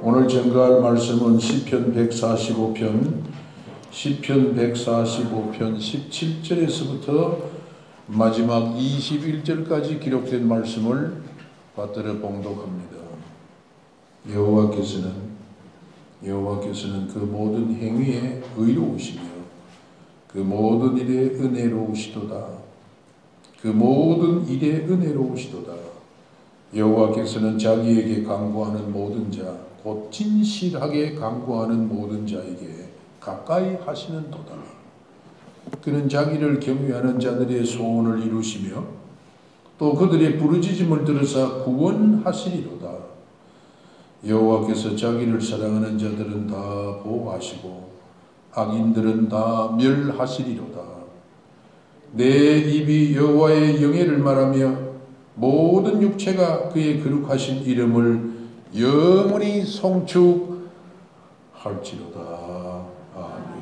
오늘 전가할 말씀은 시편 145편 17절에서부터 마지막 21절까지 기록된 말씀을 받들어 봉독합니다. 여호와께서는 그 모든 행위에 의로우시며 그 모든 일에 은혜로우시도다. 여호와께서는 자기에게 간구하는 모든 자, 곧 진실하게 간구하는 모든 자에게 가까이 하시는도다. 그는 자기를 경외하는 자들의 소원을 이루시며 또 그들의 부르짖음을 들으사 구원하시리로다. 여호와께서 자기를 사랑하는 자들은 다 보호하시고 악인들은 다 멸하시리로다. 내 입이 여호와의 영예를 말하며 모든 육체가 그의 거룩하신 이름을 영원히 송축할지로다. 아멘.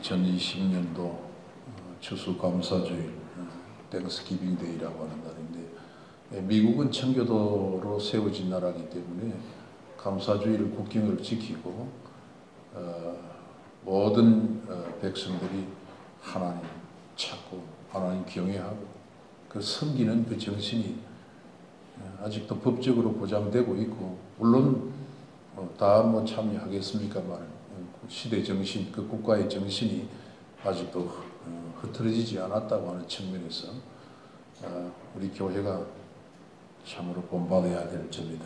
2020년도 추수감사주일 땡스기빙 데이라고 하는 날인데, 미국은 청교도로 세워진 나라이기 때문에 감사주일을 국경을 지키고 모든 백성들이 하나님 찾고 하나님 경외하고 그 섬기는 그 정신이 아직도 법적으로 보장되고 있고, 물론 다 참여하겠습니까만 시대 정신, 그 국가의 정신이 아직도 흐트러지지 않았다고 하는 측면에서 우리 교회가 참으로 본받아야 될 점이다.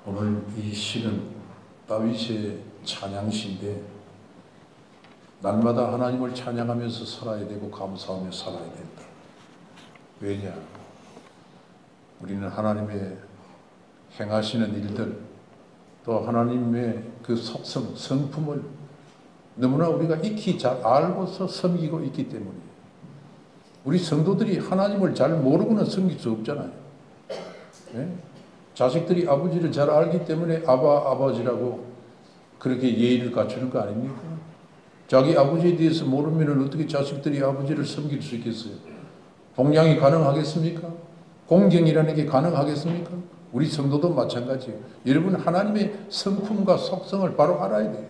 오늘 이 시는 다윗의 찬양시인데, 날마다 하나님을 찬양하면서 살아야 되고 감사하며 살아야 된다. 왜냐? 우리는 하나님의 행하시는 일들, 또 하나님의 그 속성, 성품을 너무나 우리가 익히 잘 알고서 섬기고 있기 때문에, 우리 성도들이 하나님을 잘 모르고는 섬길 수 없잖아요. 네? 자식들이 아버지를 잘 알기 때문에 아버지라고 그렇게 예의를 갖추는 거 아닙니까? 자기 아버지에 대해서 모르면 어떻게 자식들이 아버지를 섬길 수 있겠어요? 봉양이 가능하겠습니까? 공경이라는 게 가능하겠습니까? 우리 성도도 마찬가지예요. 여러분, 하나님의 성품과 속성을 바로 알아야 돼요.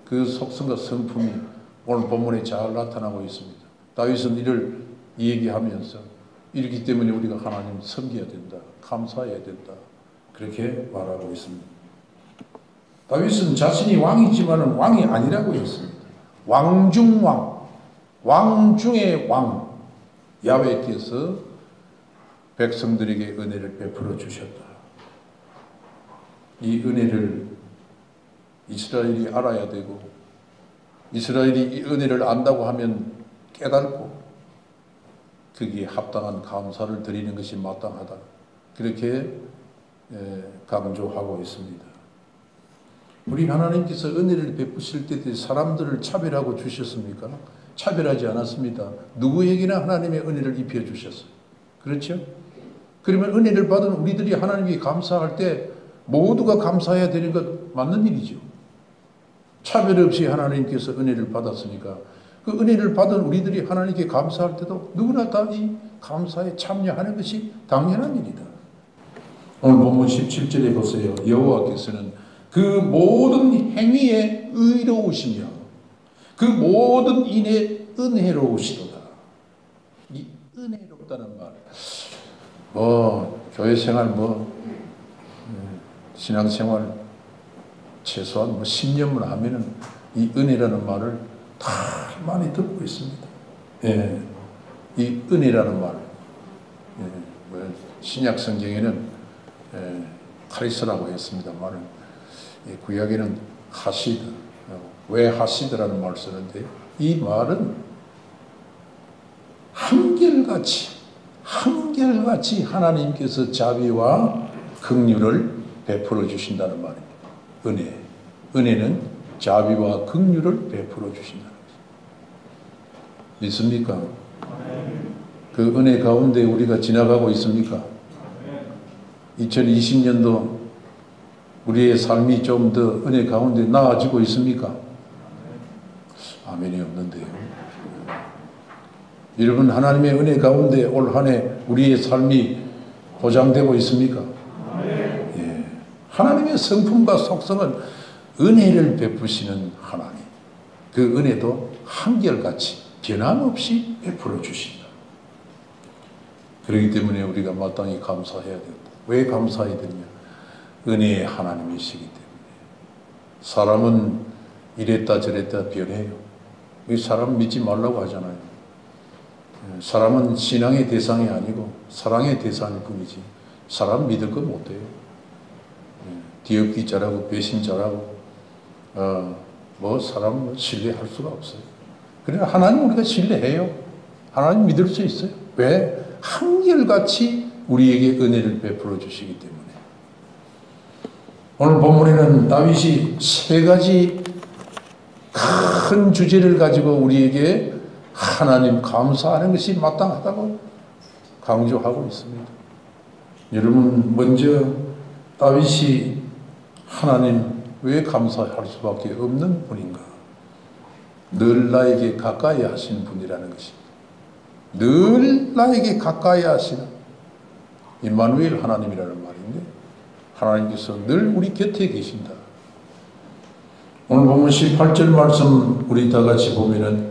그 속성과 성품이 오늘 본문에 잘 나타나고 있습니다. 다윗은 이를 얘기하면서 이렇기 때문에 우리가 하나님 섬겨야 된다, 감사해야 된다, 그렇게 말하고 있습니다. 다윗은 자신이 왕이지만 왕이 아니라고 했습니다. 왕중왕, 왕 중의 왕, 야훼께서 백성들에게 은혜를 베풀어 주셨다. 이 은혜를 이스라엘이 알아야 되고, 이스라엘이 이 은혜를 안다고 하면 깨닫고 거기에 합당한 감사를 드리는 것이 마땅하다. 그렇게 강조하고 있습니다. 우리 하나님께서 은혜를 베푸실 때 사람들을 차별하고 주셨습니까? 차별하지 않았습니다. 누구에게나 하나님의 은혜를 입혀 주셨어요. 그렇죠? 그러면 은혜를 받은 우리들이 하나님께 감사할 때 모두가 감사해야 되는 것 맞는 일이죠. 차별 없이 하나님께서 은혜를 받았으니까 그 은혜를 받은 우리들이 하나님께 감사할 때도 누구나 다 이 감사에 참여하는 것이 당연한 일이다. 오늘 본문 17절에 보세요. 여호와께서는 그 모든 행위에 의로우시며 그 모든 일에 은혜로우시도다. 이 은혜롭다는 말, 교회 생활, 신앙생활 최소한 10년만 하면은 이 은혜라는 말을 다 많이 듣고 있습니다. 예, 이 은혜라는 말, 신약 성경에는 카리스라고 했습니다만, 구약에는 하시드, 왜 하시드라는 말을 쓰는데, 이 말은 한결같이 하나님께서 자비와 긍휼을 베풀어 주신다는 말입니다. 은혜는 자비와 긍휼을 베풀어 주신다는 것입니다. 믿습니까? 그 은혜 가운데 우리가 지나가고 있습니까? 2020년도 우리의 삶이 좀 더 은혜 가운데 나아지고 있습니까? 아멘이 없는데요. 여러분, 하나님의 은혜 가운데 올 한 해 우리의 삶이 보장되고 있습니까? 예. 하나님의 성품과 속성은 은혜를 베푸시는 하나님. 그 은혜도 한결같이 변함없이 베풀어 주신다. 그렇기 때문에 우리가 마땅히 감사해야 된다. 왜 감사해야 되냐? 은혜의 하나님이시기 때문에. 사람은 이랬다 저랬다 변해요. 사람 믿지 말라고 하잖아요. 사람은 신앙의 대상이 아니고 사랑의 대상일 뿐이지 사람 믿을 거 못해요. 뒤엎기 잘하고 배신 잘하고 사람 신뢰할 수가 없어요. 그러나 하나님 우리가 신뢰해요. 하나님 믿을 수 있어요. 왜? 한결같이 우리에게 은혜를 베풀어 주시기 때문에. 오늘 본문에는 다윗이 세 가지 큰 주제를 가지고 우리에게 하나님 감사하는 것이 마땅하다고 강조하고 있습니다. 여러분, 먼저 다윗이 하나님 왜 감사할 수밖에 없는 분인가? 늘 나에게 가까이 하시는 분이라는 것입니다. 늘 나에게 가까이 하시는 임마누엘 하나님이라는 말인데, 하나님께서 늘 우리 곁에 계신다. 오늘 보면 18절 말씀 우리 다 같이 보면은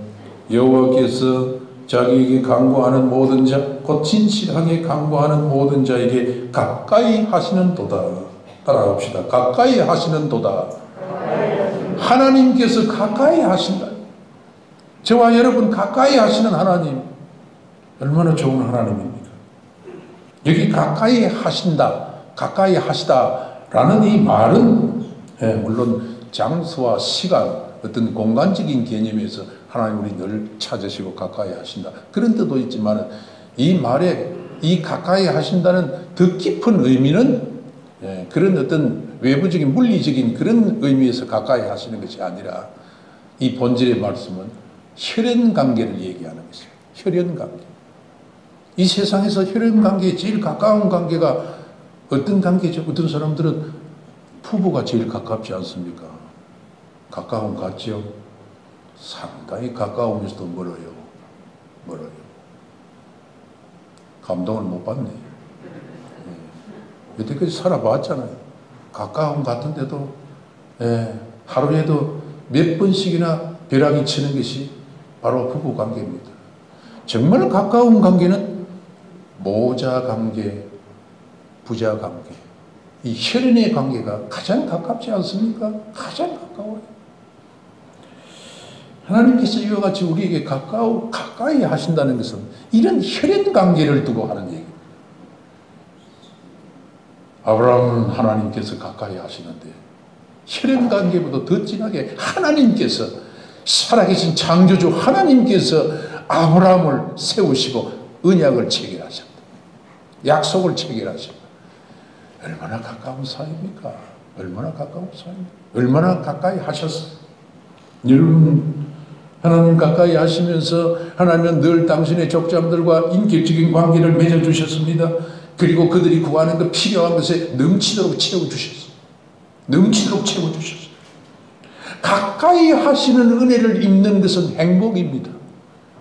여호와께서 자기에게 간구하는 모든 자, 곧 진실하게 간구하는 모든 자에게 가까이 하시는 도다. 따라갑시다. 가까이 하시는 도다. 하나님께서 가까이 하신다. 저와 여러분 가까이 하시는 하나님, 얼마나 좋은 하나님입니까? 여기 가까이 하신다, 가까이 하시다라는 이 말은 물론 장소와 시간, 어떤 공간적인 개념에서 하나님 우리 늘 찾으시고 가까이 하신다, 그런 뜻도 있지만 이 말에 이 가까이 하신다는 더 깊은 의미는 그런 어떤 외부적인 물리적인 그런 의미에서 가까이 하시는 것이 아니라 이 본질의 말씀은 혈연관계를 얘기하는 것이에요. 혈연관계. 이 세상에서 혈연관계에 제일 가까운 관계가 어떤 관계죠? 어떤 사람들은 부부가 제일 가깝지 않습니까? 가까움 같죠? 상당히 가까우면서도 멀어요. 멀어요. 감동을 못 받네. 여태까지 살아봤잖아요. 가까움 같은데도 하루에도 몇 번씩이나 벼락이 치는 것이 바로 부부 관계입니다. 정말 가까운 관계는 모자 관계, 부자 관계, 이 혈연의 관계가 가장 가깝지 않습니까? 가장 가까워요. 하나님께서 이와 같이 우리에게 가까이 하신다는 것은 이런 혈연 관계를 두고 하는 얘기입니다. 아브라함은 하나님께서 가까이 하시는데 혈연 관계보다 더 진하게 하나님께서, 살아계신 창조주 하나님께서 아브라함을 세우시고 언약을 체결하셨다. 약속을 체결하셨다. 얼마나 가까운 사이입니까? 얼마나 가까운 사이입니까? 얼마나 가까이 하셨어요? 여러분, 하나님 가까이 하시면서 하나님은 늘 당신의 족장들과 인격적인 관계를 맺어주셨습니다. 그리고 그들이 구하는 그 필요한 것에 넘치도록 채워주셨어요. 넘치도록 채워주셨어요. 가까이 하시는 은혜를 입는 것은 행복입니다.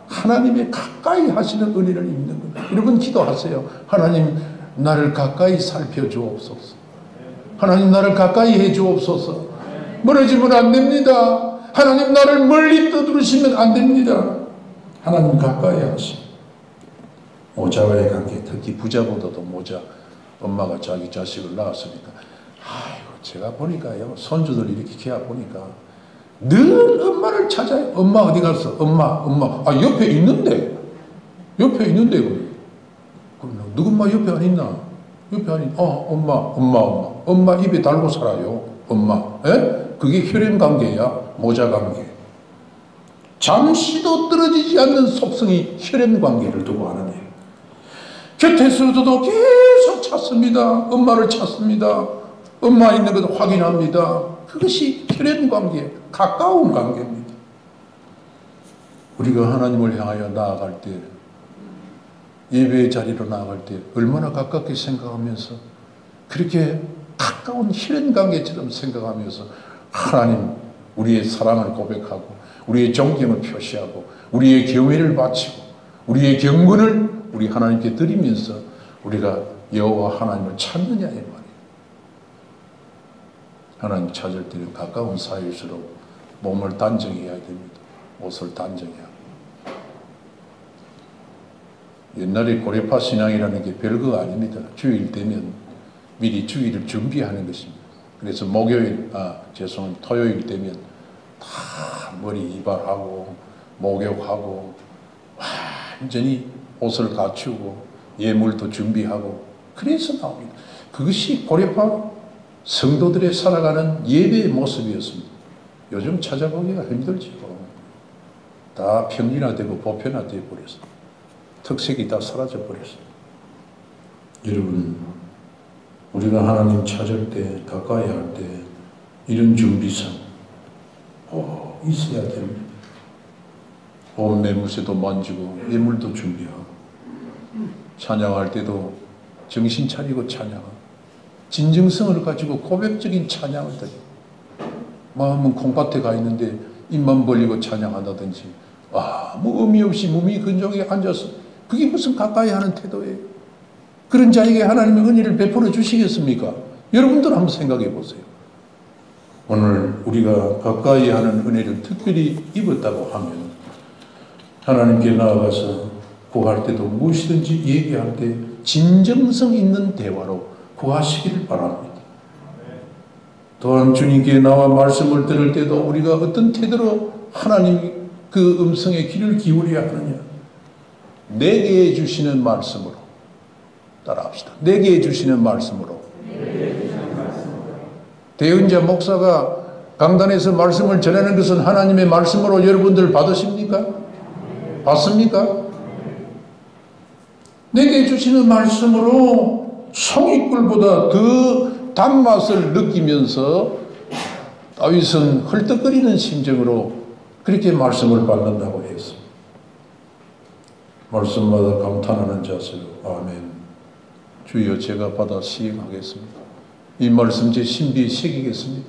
하나님의 가까이 하시는 은혜를 입는 것. 여러분 기도하세요. 하나님 나를 가까이 살펴주옵소서. 하나님 나를 가까이 해주옵소서. 멀어지면 안 됩니다. 하나님 나를 멀리 떠들으시면 안 됩니다. 하나님 가까이 하시고. 모자와의 관계, 특히 부자보다도 모자, 엄마가 자기 자식을 낳았으니까 아이고 제가 보니까요, 손주들 이렇게 키워 보니까 늘 엄마를 찾아요. 엄마 어디 갔어? 엄마 옆에 있는데 그럼 누구 엄마 옆에 안 있나? 옆에 안 있나? 엄마 입에 달고 살아요. 엄마. 그게 혈연 관계야. 모자 관계. 잠시도 떨어지지 않는 속성이 혈연 관계를 두고 하는 일. 곁에서도 계속 찾습니다. 엄마를 찾습니다. 엄마 있는 것을 확인합니다. 그것이 혈연 관계, 가까운 관계입니다. 우리가 하나님을 향하여 나아갈 때, 예배의 자리로 나아갈 때 얼마나 가깝게 생각하면서 그렇게 가까운 혈연 관계처럼 생각하면서 하나님 우리의 사랑을 고백하고 우리의 존경을 표시하고 우리의 경외를 바치고 우리의 경건을 우리 하나님께 드리면서 우리가 여호와 하나님을 찾느냐 이 말이에요. 하나님 찾을 때는 가까운 사이일수록 몸을 단정해야 됩니다. 옷을 단정해야 합니다. 옛날에 고레파 신앙이라는 게 별거 아닙니다. 주일 되면 미리 주일을 준비하는 것입니다. 그래서 토요일 되면 다 머리 이발하고 목욕하고 완전히 옷을 갖추고 예물도 준비하고 그래서 나옵니다. 그것이 고레파 성도들의 살아가는 예배의 모습이었습니다. 요즘 찾아보기가 힘들죠. 다 평진화되고 보편화되어 버렸어요. 특색이 다 사라져 버렸어요. 여러분, 우리가 하나님 찾을 때, 가까이 할 때 이런 준비성 있어야 됩니다. 온 매무새도 만지고 예물도 준비하고 찬양할 때도 정신 차리고 찬양하고 진정성을 가지고 고백적인 찬양을 드리고 마음은 콩밭에 가 있는데 입만 벌리고 찬양한다든지 아무 의미 없이 무미건조하게 앉아서 그게 무슨 가까이 하는 태도예요. 그런 자에게 하나님의 은혜를 베풀어 주시겠습니까? 여러분들 한번 생각해 보세요. 오늘 우리가 가까이 하는 은혜를 특별히 입었다고 하면 하나님께 나아가서 구할 때도 무엇이든지 얘기할 때 진정성 있는 대화로 구하시기를 바랍니다. 또한 주님께 나와 말씀을 들을 때도 우리가 어떤 태도로 하나님 그 음성에 귀를 기울여야 하느냐. 내게 주시는 말씀으로 따라합시다. 내게 주시는 말씀으로. 대은자 목사가 강단에서 말씀을 전하는 것은 하나님의 말씀으로 여러분들 받으십니까? 받습니까? 내게 주시는 말씀으로 송이꿀보다 더 단맛을 느끼면서 다윗은 헐떡거리는 심정으로 그렇게 말씀을 받는다고 했습니다. 말씀마다 감탄하는 자세로 아멘. 주여 제가 받아 시행하겠습니다. 이 말씀 제 신비에 새기겠습니다.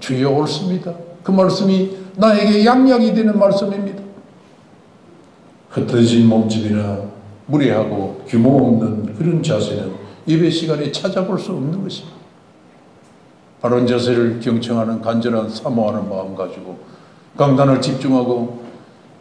주여 옳습니다. 그 말씀이 나에게 양약이 되는 말씀입니다. 흩어진 몸집이나 무례하고 규모 없는 그런 자세는 예배 시간에 찾아볼 수 없는 것입니다. 바른 자세를 경청하는 간절한 사모하는 마음 가지고 강단을 집중하고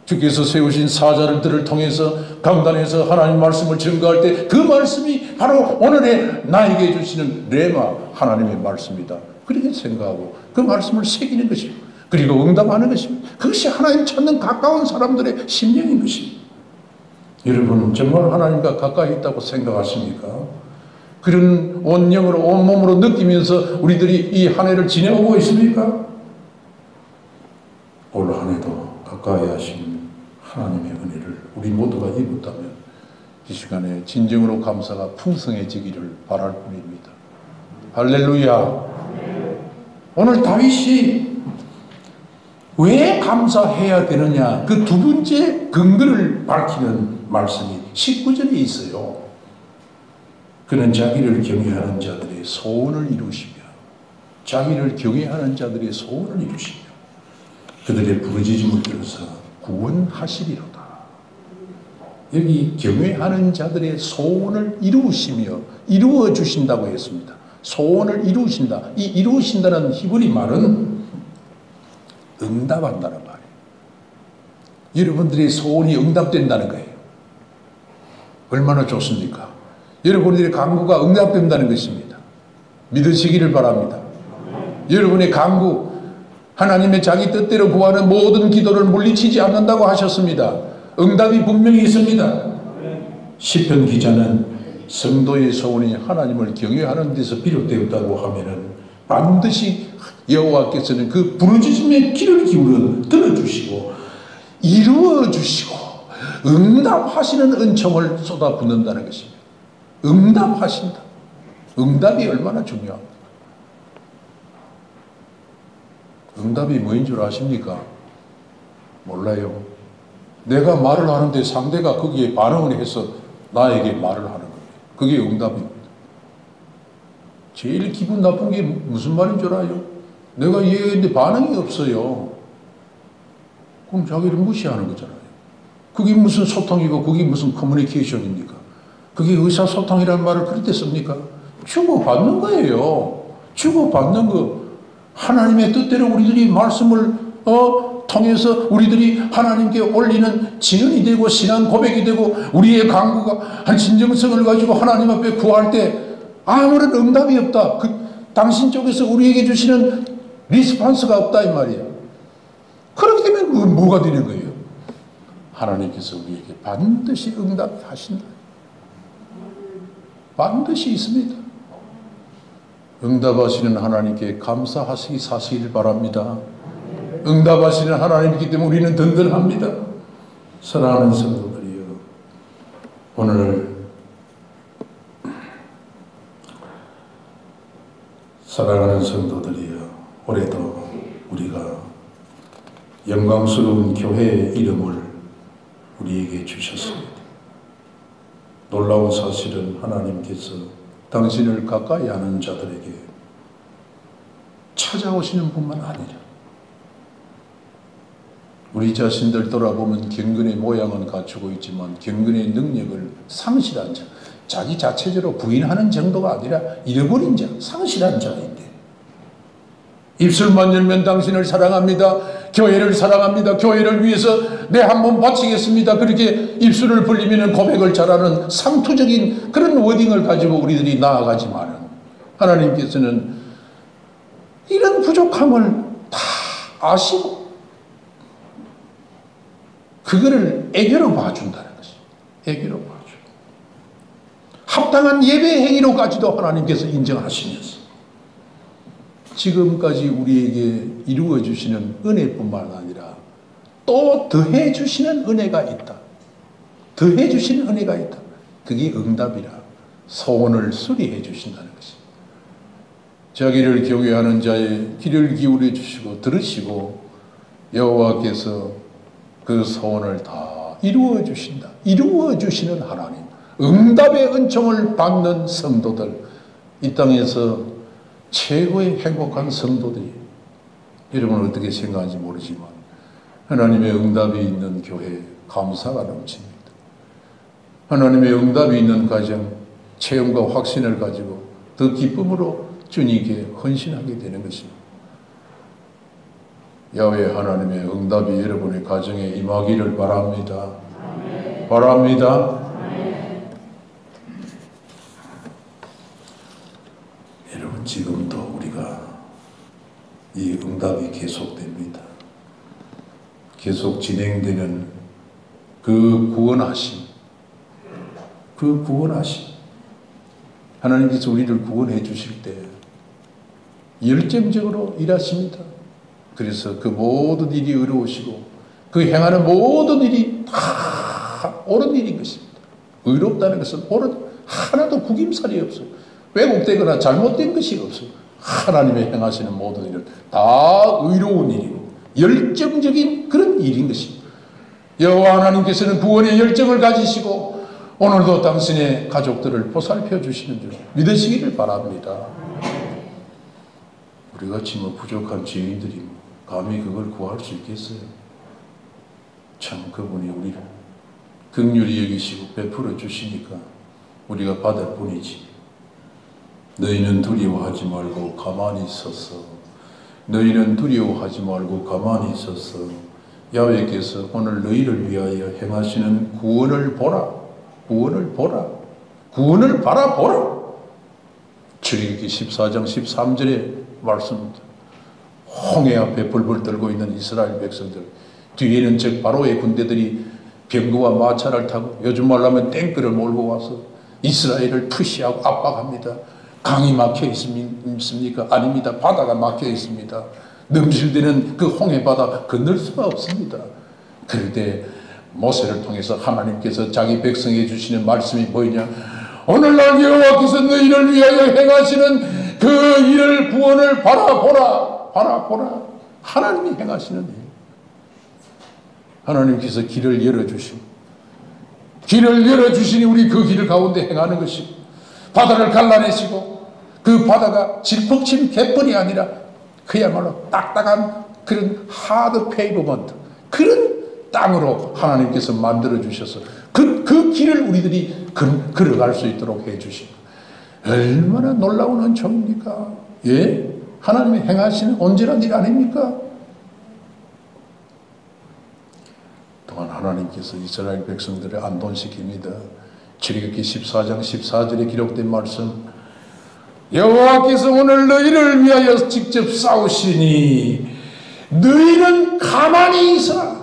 주께서 세우신 사자들을 통해서 강단에서 하나님 말씀을 증거할 때 그 말씀이 바로 오늘의 나에게 주시는 레마 하나님의 말씀이다. 그렇게 생각하고 그 말씀을 새기는 것입니다. 그리고 응답하는 것입니다. 그것이 하나님 찾는 가까운 사람들의 심령인 것입니다. 여러분 정말 하나님과 가까이 있다고 생각하십니까? 그런 온 영으로 온 몸으로 느끼면서 우리들이 이 한 해를 지내오고 있습니까? 올 한 해도 가까이 하신 하나님의 은혜를 우리 모두가 입었다면 이 시간에 진정으로 감사가 풍성해지기를 바랄 뿐입니다. 할렐루야. 오늘 다윗이 왜 감사해야 되느냐 그 두 번째 근거를 밝히는 말씀이 19절에 있어요. 그는 자기를 경외하는 자들의 소원을 이루시며 자기를 경외하는 자들의 소원을 이루시며 그들의 부르짖음을 들어서 구원하시리로다. 여기 경외하는 자들의 소원을 이루시며 이루어 주신다고 했습니다. 소원을 이루신다. 이 이루신다는 히브리 말은 응답한다는 말이에요. 여러분들의 소원이 응답된다는 거예요. 얼마나 좋습니까? 여러분들의 간구가 응답된다는 것입니다. 믿으시기를 바랍니다. 여러분의 간구, 하나님의 자기 뜻대로 구하는 모든 기도를 물리치지 않는다고 하셨습니다. 응답이 분명히 있습니다. 시편 기자는 성도의 소원이 하나님을 경외하는 데서 비롯되었다고 하면은 반드시 여호와께서는 그 부르짖음에 귀를 기울여 들어주시고 이루어주시고 응답하시는 은총을 쏟아붓는다는 것입니다. 응답하신다. 응답이 얼마나 중요합니까? 응답이 뭐인 줄 아십니까? 몰라요. 내가 말을 하는데 상대가 거기에 반응을 해서 나에게 말을 하는 거예요. 그게 응답입니다. 제일 기분 나쁜 게 무슨 말인 줄 알아요? 내가 얘기했는데 반응이 없어요. 그럼 자기를 무시하는 거잖아요. 그게 무슨 소통이고 그게 무슨 커뮤니케이션입니까? 그게 의사소통이라는 말을 그렇게 씁니까? 주고받는 거예요. 주고받는 거. 하나님의 뜻대로 우리들이 말씀을 통해서 우리들이 하나님께 올리는 진언이 되고 신앙 고백이 되고 우리의 간구가 한 진정성을 가지고 하나님 앞에 구할 때 아무런 응답이 없다. 당신 쪽에서 우리에게 주시는 리스폰스가 없다 이 말이야. 그렇게 되면 뭐가 되는 거예요? 하나님께서 우리에게 반드시 응답하신다. 반드시 있습니다. 응답하시는 하나님께 감사하시기 사시길 바랍니다. 응답하시는 하나님이기 때문에 우리는 든든합니다. 사랑하는 성도들이여, 오늘 사랑하는 성도들이여, 올해도 우리가 영광스러운 교회의 이름을 우리에게 주셨습니다. 놀라운 사실은 하나님께서 당신을 가까이 하는 자들에게 찾아오시는 뿐만 아니라 우리 자신들 돌아보면 경건의 모양은 갖추고 있지만 경건의 능력을 상실한 자, 자기 자체적으로 부인하는 정도가 아니라 잃어버린 자, 상실한 자인데 입술만 열면 당신을 사랑합니다. 교회를 사랑합니다. 교회를 위해서 내 한 몸 바치겠습니다. 그렇게 입술을 벌리면 고백을 잘하는 상투적인 그런 워딩을 가지고 우리들이 나아가지만은 하나님께서는 이런 부족함을 다 아시고 그거를 애교로 봐준다는 것이 애교로 봐줘. 합당한 예배 행위로까지도 하나님께서 인정하시면서 지금까지 우리에게 이루어 주시는 은혜뿐만 아니라 또 더해 주시는 은혜가 있다. 더해 주시는 은혜가 있다. 그게 응답이라 소원을 수리해 주신다는 것입니다. 자기를 경외하는 자의 귀를 기울여 주시고 들으시고 여호와께서 그 소원을 다 이루어 주신다. 이루어 주시는 하나님, 응답의 은총을 받는 성도들, 이 땅에서 최고의 행복한 성도들이, 여러분은 어떻게 생각하는지 모르지만 하나님의 응답이 있는 교회 감사가 넘칩니다. 하나님의 응답이 있는 가정 체험과 확신을 가지고 더 기쁨으로 주님께 헌신하게 되는 것입니다. 야훼 하나님의 응답이 여러분의 가정에 임하기를 바랍니다. 바랍니다. 여러분, 지금도 우리가 이 응답이 계속됩니다. 계속 진행되는 그 구원하심, 하나님께서 우리를 구원해 주실 때 열정적으로 일하십니다. 그래서 그 모든 일이 의로우시고 그 행하는 모든 일이 다 옳은 일인 것입니다. 의롭다는 것은 하나도 구김살이 없어요. 왜곡되거나 잘못된 것이 없어요. 하나님의 행하시는 모든 일은 다 의로운 일이고 열정적인 그런 일인 것입니다. 여호와 하나님께서는 구원의 열정을 가지시고 오늘도 당신의 가족들을 보살펴 주시는 줄 믿으시기를 바랍니다. 우리같이 부족한 죄인들이 감히 그걸 구할 수 있겠어요? 참 그분이 우리를 긍휼히 여기시고 베풀어 주시니까 우리가 받을 뿐이지. 너희는 두려워하지 말고 가만히 있었어. 너희는 두려워하지 말고 가만히 있었어. 야훼께서 오늘 너희를 위하여 행하시는 구원을 보라. 구원을 보라. 구원을 바라보라. 출애굽기 14장 13절의 말씀입니다. 홍해 앞에 벌벌 떨고 있는 이스라엘 백성들, 뒤에는 즉 바로의 군대들이 병거와 마차를 타고 요즘 말로 하면 탱크를 몰고 와서 이스라엘을 푸시하고 압박합니다. 강이 막혀 있습니까? 아닙니다. 바다가 막혀 있습니다. 넘실대는 그 홍해 바다 건널 수가 없습니다. 그럴 때 모세를 통해서 하나님께서 자기 백성에게 주시는 말씀이 뭐냐? 오늘날 여호와께서 너희를 위하여 행하시는 그 일을 구원을 바라보라. 바라보라. 하나님이 행하시는 일. 하나님께서 길을 열어주시고 길을 열어주시니 우리 그 길을 가운데 행하는 것이고 바다를 갈라내시고 그 바다가 질퍽친 갯벌이 아니라 그야말로 딱딱한 그런 하드 페이버먼트, 그런 땅으로 하나님께서 만들어 주셔서 그 길을 우리들이 걸어갈 수 있도록 해 주시고, 얼마나 놀라운 은총입니까? 예? 하나님이 행하시는 온전한 일 아닙니까? 또한 하나님께서 이스라엘 백성들을 안돈시킵니다. 출애굽기 14장 14절에 기록된 말씀, 여호와께서 오늘 너희를 위하여 직접 싸우시니 너희는 가만히 있어라.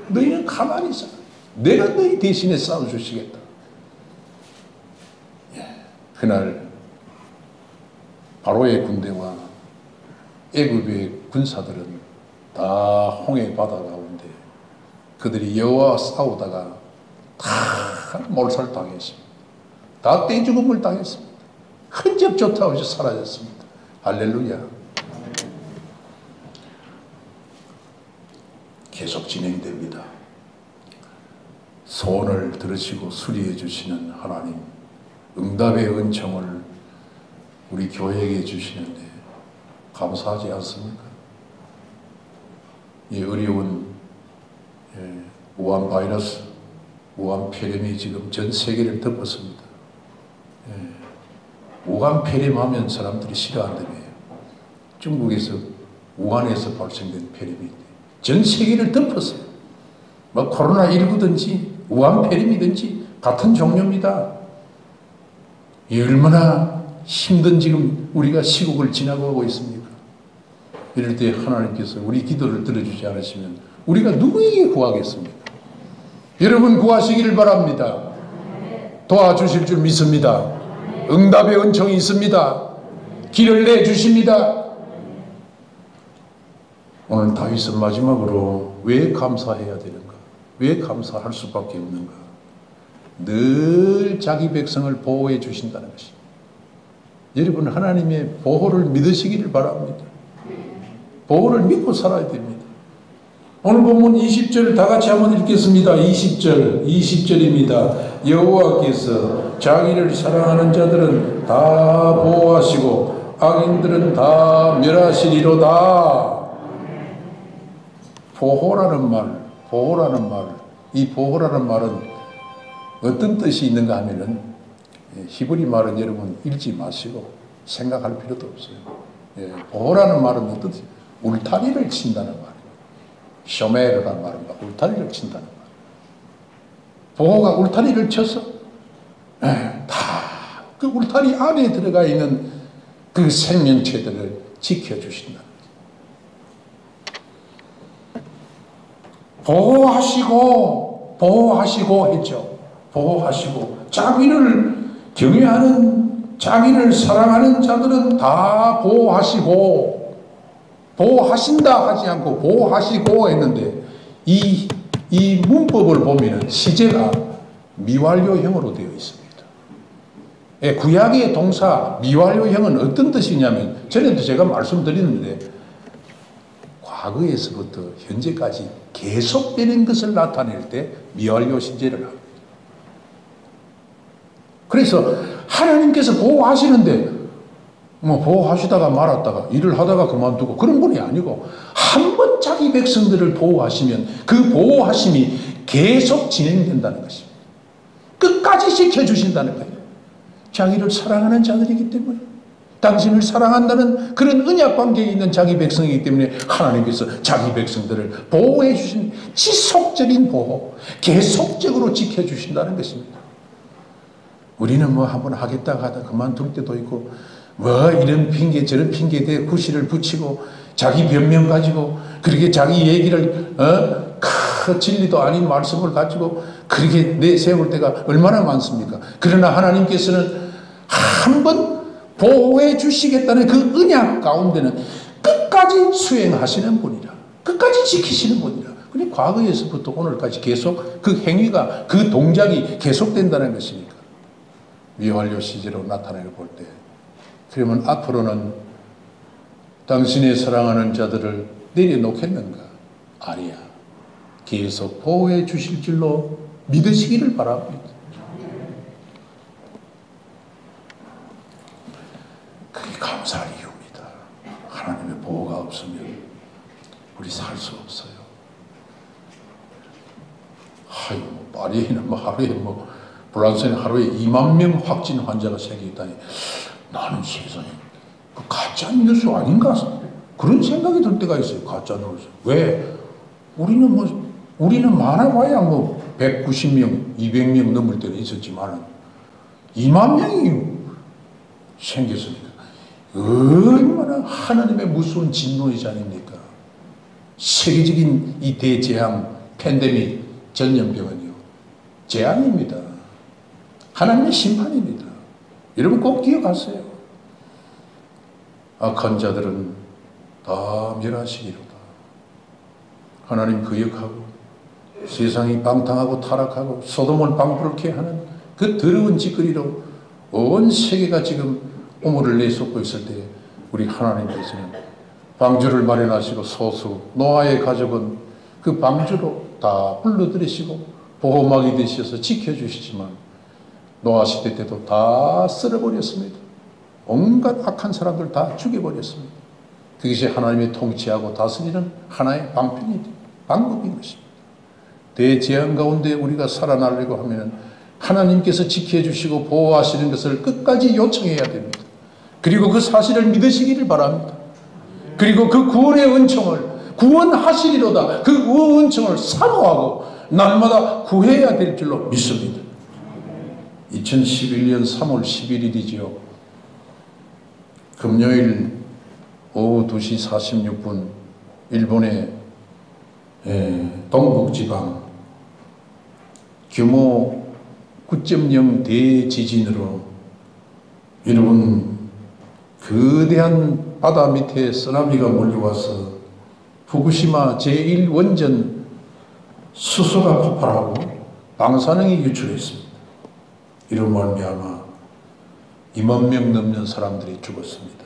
너희는 가만히 있어라. 내가 너희 대신에 싸워주시겠다. 예. 그날 바로의 군대와 애굽의 군사들은 다 홍해 바다 가운데 그들이 여호와와 싸우다가 다 몰살당했습니다. 다 떼죽음을 당했습니다. 흔적조차 없이 사라졌습니다. 할렐루야. 계속 진행됩니다. 소원을 들으시고 수리해 주시는 하나님, 응답의 은총을 우리 교회에게 주시는데 감사하지 않습니까? 이 어려운 우한 바이러스, 우한 폐렴이 지금 전 세계를 덮었습니다. 우한 폐렴하면 사람들이 싫어한다며요. 중국에서 우한에서 발생된 폐렴인데 전 세계를 덮었어요. 뭐 코로나19든지 우한 폐렴이든지 같은 종류입니다. 얼마나 힘든 지금 우리가 시국을 지나고 하고 있습니까? 이럴 때 하나님께서 우리 기도를 들어주지 않으시면 우리가 누구에게 구하겠습니까? 여러분 구하시기를 바랍니다. 도와주실 줄 믿습니다. 응답의 은총이 있습니다. 길을 내주십니다. 오늘 다윗은 마지막으로 왜 감사해야 되는가? 왜 감사할 수밖에 없는가? 늘 자기 백성을 보호해 주신다는 것입니다. 여러분 하나님의 보호를 믿으시기를 바랍니다. 보호를 믿고 살아야 됩니다. 오늘 본문 20절 다 같이 한번 읽겠습니다. 20절입니다. 여호와께서 자기를 사랑하는 자들은 다 보호하시고 악인들은 다 멸하시리로다. 보호라는 말, 이 보호라는 말은 어떤 뜻이 있는가 하면은 히브리 말은 여러분 읽지 마시고 생각할 필요도 없어요. 보호라는 말은 어떤 뜻이? 울타리를 친다는 말이에요. 쇼메르라는 말은 울타리를 친다는 말이에요. 보호가 울타리를 쳐서 다 그 울타리 안에 들어가 있는 그 생명체들을 지켜주신다. 보호하시고 했죠. 보호하시고 자기를 경외하는, 자기를 사랑하는 자들은 다 보호하시고, 보호하신다 하지 않고 보호하시고 했는데 이 문법을 보면 시제가 미완료형으로 되어 있습니다. 구약의 동사 미완료형은 어떤 뜻이냐면 전에도 제가 말씀드렸는데 과거에서부터 현재까지 계속되는 것을 나타낼 때 미완료 시제를 합니다. 그래서 하나님께서 보호하시는데 뭐 보호하시다가 말았다가 일을 하다가 그만두고 그런 분이 아니고 한 번 자기 백성들을 보호하시면 그 보호하심이 계속 진행된다는 것입니다. 끝까지 지켜주신다는 거예요. 자기를 사랑하는 자들이기 때문에, 당신을 사랑한다는 그런 언약 관계에 있는 자기 백성이기 때문에 하나님께서 자기 백성들을 보호해 주신 지속적인 보호, 계속적으로 지켜주신다는 것입니다. 우리는 뭐 한번 하겠다고 하다 그만둘 때도 있고 뭐 이런 핑계 저런 핑계에 대해 구실을 붙이고 자기 변명 가지고 그렇게 자기 얘기를 진리도 아닌 말씀을 가지고 그렇게 내세울 때가 얼마나 많습니까? 그러나 하나님께서는 한번 보호해 주시겠다는 그 언약 가운데는 끝까지 수행하시는 분이라, 끝까지 지키시는 분이라. 그러니 과거에서부터 오늘까지 계속 그 행위가, 그 동작이 계속된다는 것이니까 미완료 시제로 나타내를 볼 때, 그러면 앞으로는 당신의 사랑하는 자들을 내려놓겠는가? 아니야. 계속 보호해 주실 줄로 믿으시기를 바랍니다. 그게 감사할 이유입니다. 하나님의 보호가 없으면 우리 살 수 없어요. 아유, 파리에는 뭐 하루에 프랑스에는 하루에 2만 명 확진 환자가 생기다니, 나는 세상에 그 가짜 뉴스 아닌가 그런 생각이 들 때가 있어요. 가짜 뉴스. 왜? 우리는 많아봐야 190명, 200명 넘을 때는 있었지만 2만 명이 생겼으니까 얼마나 하나님의 무서운 진노이지 아닙니까? 세계적인 이 대재앙, 팬데믹, 전염병은요, 재앙입니다. 하나님의 심판입니다. 여러분 꼭 기억하세요. 악한 자들은 다 멸하시기로다. 하나님 거역하고 세상이 방탕하고 타락하고 소돔을 방불케 하는 그 더러운 짓거리로 온 세계가 지금 오물을 내쏟고 있을 때 우리 하나님께서는 방주를 마련하시고 소수 노아의 가족은 그 방주로 다 불러들이시고 보호막이 되셔서 지켜주시지만 노아 시대 때도 다 쓸어버렸습니다. 온갖 악한 사람들 다 죽여버렸습니다. 그것이 하나님의 통치하고 다스리는 하나의 방법인 것입니다. 대재앙 가운데 우리가 살아나려고 하면 하나님께서 지켜주시고 보호하시는 것을 끝까지 요청해야 됩니다. 그리고 그 사실을 믿으시기를 바랍니다. 그리고 그 구원의 은총을 구원하시리로다 그 은총을 사모하고 날마다 구해야 될 줄로 믿습니다. 2011년 3월 11일이지요. 금요일 오후 2시 46분 일본의 동북지방 규모 9.0 대지진으로 여러분 거대한 바다 밑에 쓰나미가 몰려와서 후쿠시마 제1원전 수소가 폭발하고 방사능이 유출했습니다. 이로 말미암아 2만 명 넘는 사람들이 죽었습니다.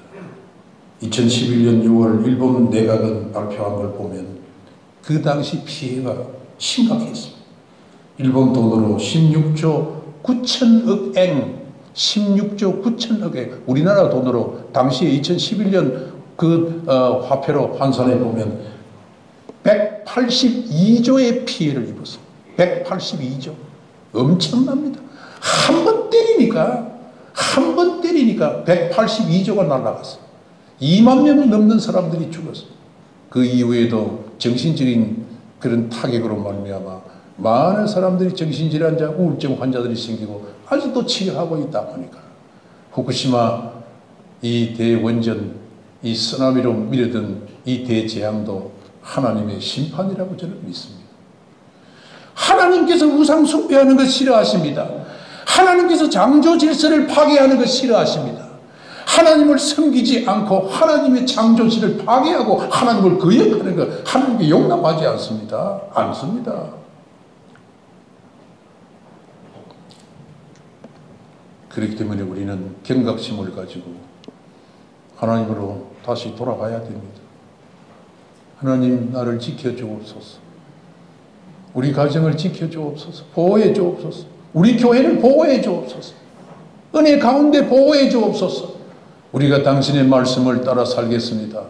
2011년 6월 일본 내각은 발표한 걸 보면 그 당시 피해가 심각했습니다. 일본 돈으로 16조 9천억 엔, 16조 9천억 엔, 우리나라 돈으로 당시에 2011년 그 화폐로 환산해 보면 182조의 피해를 입었습니다. 182조. 엄청납니다. 한 번 때리니까 182조가 날아갔어요. 2만 명 넘는 사람들이 죽었어요. 그 이후에도 정신적인 그런 타격으로 말미암아 많은 사람들이 정신질환자, 우울증 환자들이 생기고 아직도 치료하고 있다 보니까 후쿠시마 이 대원전, 이 쓰나미로 밀어든 이 대재앙도 하나님의 심판이라고 저는 믿습니다. 하나님께서 우상 숭배하는 것 싫어하십니다. 하나님께서 창조 질서를 파괴하는 것 싫어하십니다. 하나님을 섬기지 않고 하나님의 창조질을 파괴하고 하나님을 거역하는 것 하나님께 용납하지 않습니다. 그렇기 때문에 우리는 경각심을 가지고 하나님으로 다시 돌아가야 됩니다. 하나님 나를 지켜주옵소서. 우리 가정을 지켜주옵소서. 보호해 주옵소서. 우리 교회를 보호해 주옵소서. 은혜 가운데 보호해 주옵소서. 우리가 당신의 말씀을 따라 살겠습니다.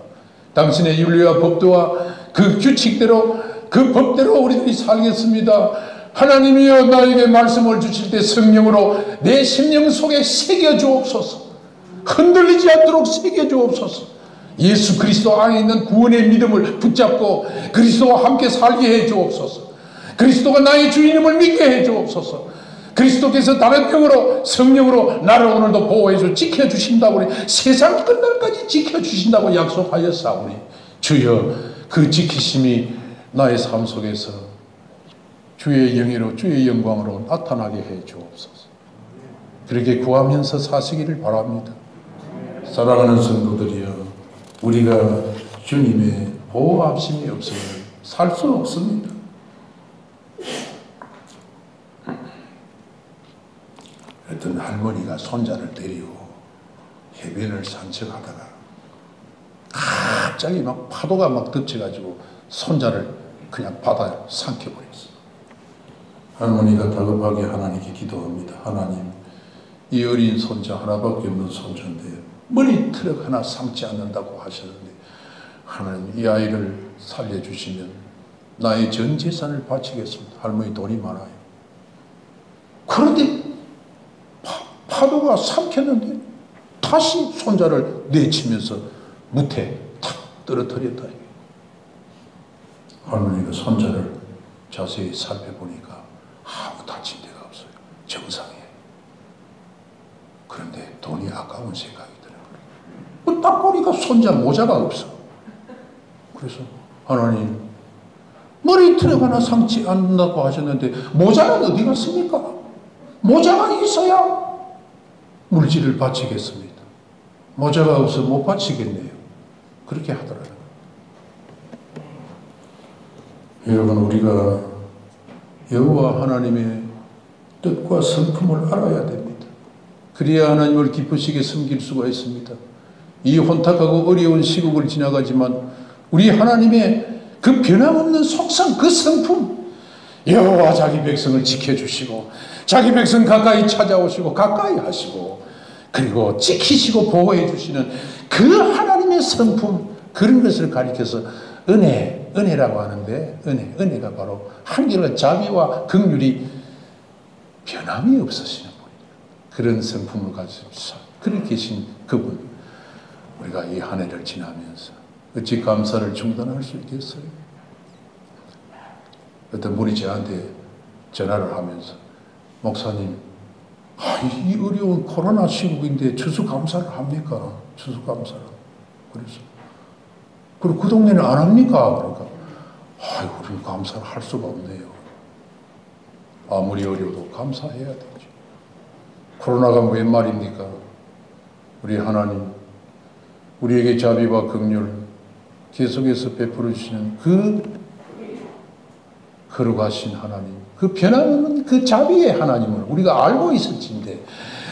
당신의 윤리와 법도와 그 규칙대로 그 법대로 우리들이 살겠습니다. 하나님이여 나에게 말씀을 주실 때 성령으로 내 심령 속에 새겨주옵소서. 흔들리지 않도록 새겨주옵소서. 예수 그리스도 안에 있는 구원의 믿음을 붙잡고 그리스도와 함께 살게 해주옵소서. 그리스도가 나의 주인임을 믿게 해주옵소서. 그리스도께서 다른 병으로 성령으로 나를 오늘도 보호해서 지켜주신다고 우리 세상 끝날까지 지켜주신다고 약속하였사오니 주여 그 지키심이 나의 삶 속에서 주의 영예로 주의 영광으로 나타나게 해주옵소서. 그렇게 구하면서 사시기를 바랍니다. 사랑하는 성도들이여, 우리가 주님의 보호하심이 없으면 살 수 없습니다. 어떤 할머니가 손자를 데리고 해변을 산책하다가 갑자기 막 파도가 막 덮쳐가지고 손자를 그냥 바다에 삼켜버렸어요. 할머니가 다급하게 하나님께 기도합니다. 하나님, 이 어린 손자 하나밖에 없는 손자인데 머리 트럭 하나 삼지 않는다고 하셨는데 하나님 이 아이를 살려주시면 나의 전 재산을 바치겠습니다. 할머니 돈이 많아요. 그런데 파도가 삼켰는데 다시 손자를 내치면서 무태 탁 떨어뜨렸다. 할머니가 손자를 자세히 살펴보니까 아무 다친 데가 없어요. 정상이에요. 그런데 돈이 아까운 생각이 들어요. 딱 보니까 손자 모자가 없어. 그래서 하나님, 머리털에 하나 상치 않는다고 하셨는데 모자는 어디 갔습니까? 모자가 있어야 물질을 바치겠습니다. 모자가 없어 못 바치겠네요. 그렇게 하더라고요. 여러분, 우리가 여호와 하나님의 뜻과 성품을 알아야 됩니다. 그래야 하나님을 기쁘시게 섬길 수가 있습니다. 이 혼탁하고 어려운 시국을 지나가지만 우리 하나님의 그 변함없는 속성, 그 성품, 여호와 자기 백성을 지켜주시고 자기 백성 가까이 찾아오시고 가까이 하시고 그리고 지키시고 보호해 주시는 그 하나님의 성품, 그런 것을 가리켜서 은혜라고 하는데, 은혜가 바로 한결같은 자비와 긍휼이 변함이 없으시는 분이에요. 그런 성품을 가지고 그렇게 계신 그분, 우리가 이 한 해를 지나면서 어찌 감사를 중단할 수 있겠어요? 어떤 분이 저한테 전화를 하면서, 목사님, 이 어려운 코로나 시국인데 추수감사를 합니까? 추수감사를. 그래서 그리고 그 동네는 안 합니까? 그러니까 우리는 감사를 할 수가 없네요. 아무리 어려워도 감사해야 되죠. 코로나가 웬 말입니까? 우리 하나님, 우리에게 자비와 긍휼 계속해서 베풀어 주시는 그 거룩하신 하나님, 그 변함없는 그 자비의 하나님을 우리가 알고 있을진데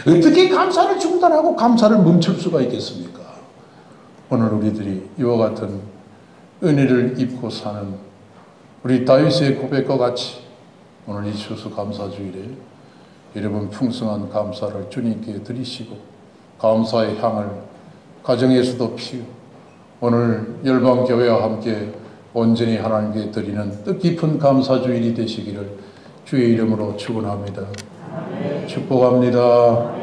어떻게 감사를 중단하고 감사를 멈출 수가 있겠습니까? 오늘 우리들이 이와 같은 은혜를 입고 사는 우리 다윗의 고백과 같이 오늘 이 추수감사주일에 여러분 풍성한 감사를 주님께 드리시고 감사의 향을 가정에서도 피우 오늘 열방교회와 함께 온전히 하나님께 드리는 뜻깊은 감사주일이 되시기를 주의 이름으로 축원합니다. 축복합니다.